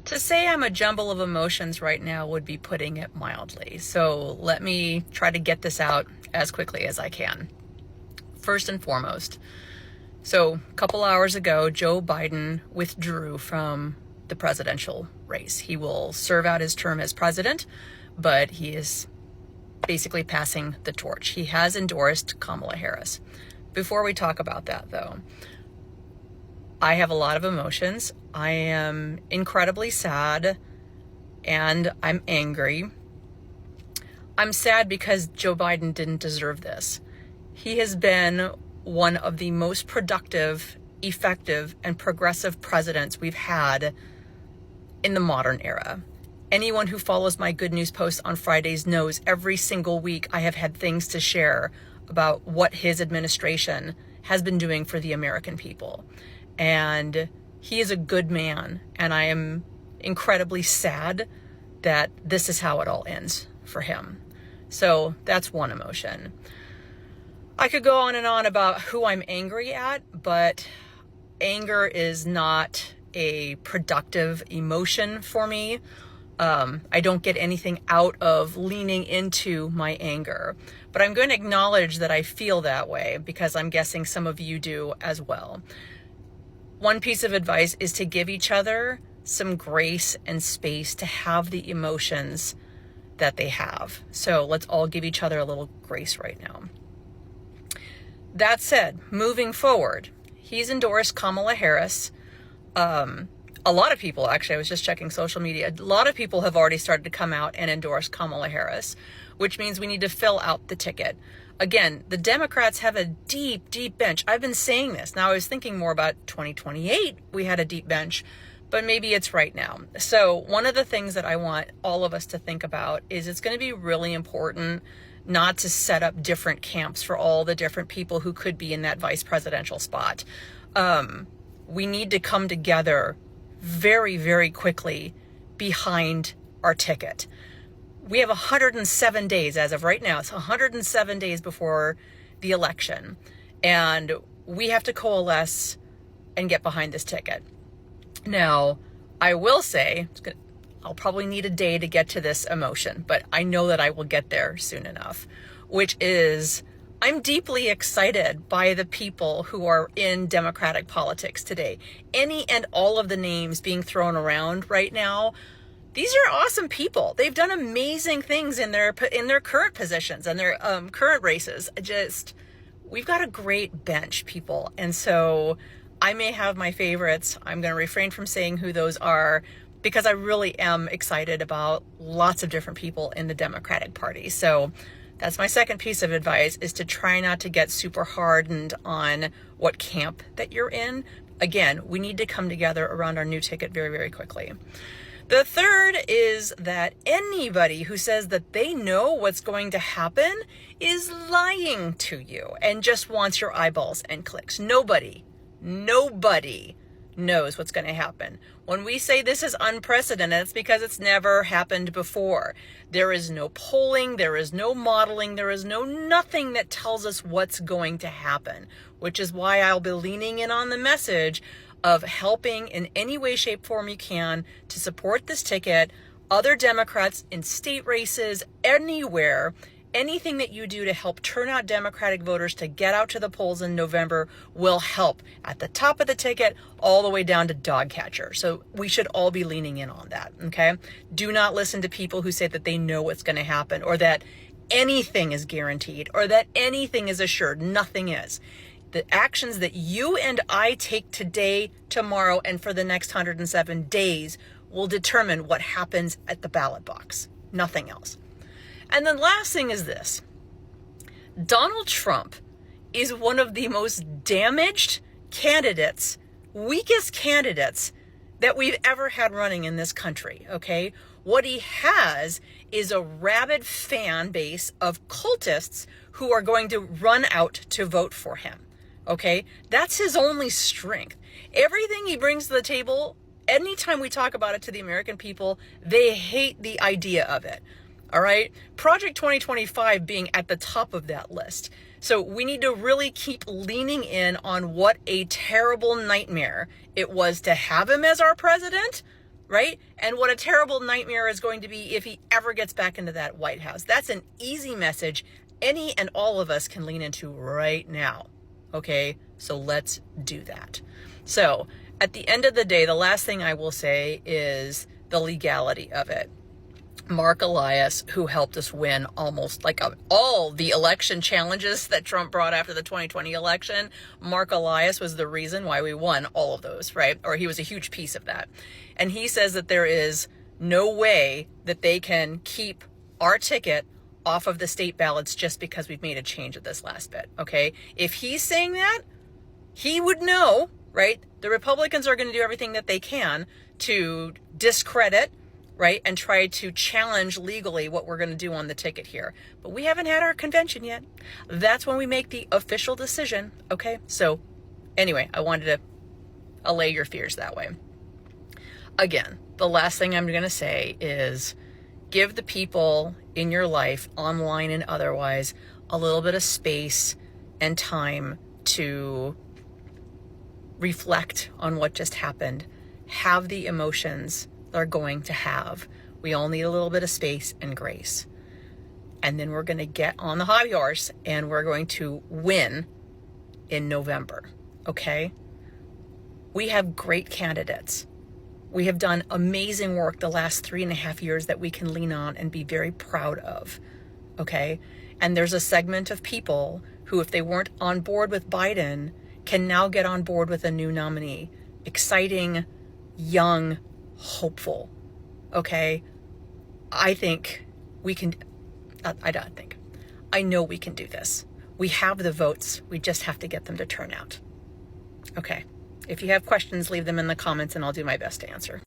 To say I'm a jumble of emotions right now would be putting it mildly. So let me try to get this out as quickly as I can. First and foremost, so a couple hours ago, Joe Biden withdrew from the presidential race. He will serve out his term as president, but he is basically passing the torch. He has endorsed Kamala Harris. Before we talk about that, though, I have a lot of emotions. I am incredibly sad and I'm angry. I'm sad because Joe Biden didn't deserve this. He has been one of the most productive, effective, and progressive presidents we've had in the modern era. Anyone who follows my Good News posts on Fridays knows every single week I have had things to share about what his administration has been doing for the American people. And he is a good man, and I am incredibly sad that this is how it all ends for him. So that's one emotion. I could go on and on about who I'm angry at, but anger is not a productive emotion for me. I don't get anything out of leaning into my anger, but I'm going to acknowledge that I feel that way because I'm guessing some of you do as well. One piece of advice is to give each other some grace and space to have the emotions that they have. So let's all give each other a little grace right now. That said, moving forward, he's endorsed Kamala Harris. A lot of people, actually, I was just checking social media, a lot of people have already started to come out and endorse Kamala Harris, which means we need to fill out the ticket. Again, the Democrats have a deep, deep bench. I've been saying this. Now, I was thinking more about 2028. We had a deep bench, but maybe it's right now. So one of the things that I want all of us to think about is it's going to be really important not to set up different camps for all the different people who could be in that vice presidential spot. We need to come together very, very quickly behind our ticket. We have 107 days as of right now. It's 107 days before the election. And we have to coalesce and get behind this ticket. Now, I will say, I'll probably need a day to get to this emotion, but I know that I will get there soon enough, which is I'm deeply excited by the people who are in Democratic politics today. Any and all of the names being thrown around right now, these are awesome people. They've done amazing things in their current positions and their current races. We've got a great bench, people. And so I may have my favorites. I'm going to refrain from saying who those are because I really am excited about lots of different people in the Democratic Party. So that's my second piece of advice, is to try not to get super hardened on what camp that you're in. Again, we need to come together around our new ticket very, very quickly. The third is that anybody who says that they know what's going to happen is lying to you and just wants your eyeballs and clicks. Nobody knows what's going to happen. When we say this is unprecedented, it's because it's never happened before. There is no polling, there is no modeling, there is nothing that tells us what's going to happen, which is why I'll be leaning in on the message of helping in any way, shape, form you can to support this ticket, other Democrats in state races, anywhere. Anything that you do to help turn out Democratic voters to get out to the polls in November will help at the top of the ticket all the way down to dog catcher. So we should all be leaning in on that, okay? Do not listen to people who say that they know what's going to happen or that anything is guaranteed or that anything is assured. Nothing is. The actions that you and I take today, tomorrow, and for the next 107 days will determine what happens at the ballot box. Nothing else. And the last thing is this. Donald Trump is one of the most damaged candidates, weakest candidates that we've ever had running in this country, okay? What he has is a rabid fan base of cultists who are going to run out to vote for him, okay? That's his only strength. Everything he brings to the table, anytime we talk about it to the American people, they hate the idea of it. All right. Project 2025 being at the top of that list. So we need to really keep leaning in on what a terrible nightmare it was to have him as our president right? And what a terrible nightmare is going to be if he ever gets back into that White House. That's an easy message any and all of us can lean into right now. Okay, so let's do that. So at the end of the day, the last thing I will say is the legality of it. Mark Elias, who helped us win almost like all the election challenges that Trump brought after the 2020 election, Mark Elias was the reason why we won all of those, right? Or he was a huge piece of that. And he says that there is no way that they can keep our ticket off of the state ballots just because we've made a change at this last bit, okay? If he's saying that, he would know, right? The Republicans are going to do everything that they can to discredit, right, and try to challenge legally what we're going to do on the ticket here. But we haven't had our convention yet. That's when we make the official decision, okay? So anyway, I wanted to allay your fears that way. Again, the last thing I'm going to say is give the people in your life, online and otherwise, a little bit of space and time to reflect on what just happened. Have the emotions they're going to have. We all need a little bit of space and grace. And then we're going to get on the hobby horse and we're going to win in November. Okay? We have great candidates. We have done amazing work the last 3.5 years that we can lean on and be very proud of. Okay? And there's a segment of people who, if they weren't on board with Biden, can now get on board with a new nominee. Exciting, young, hopeful. Okay? I think we can, I don't think. I know we can do this. We have the votes. We just have to get them to turn out. Okay. If you have questions, leave them in the comments and I'll do my best to answer.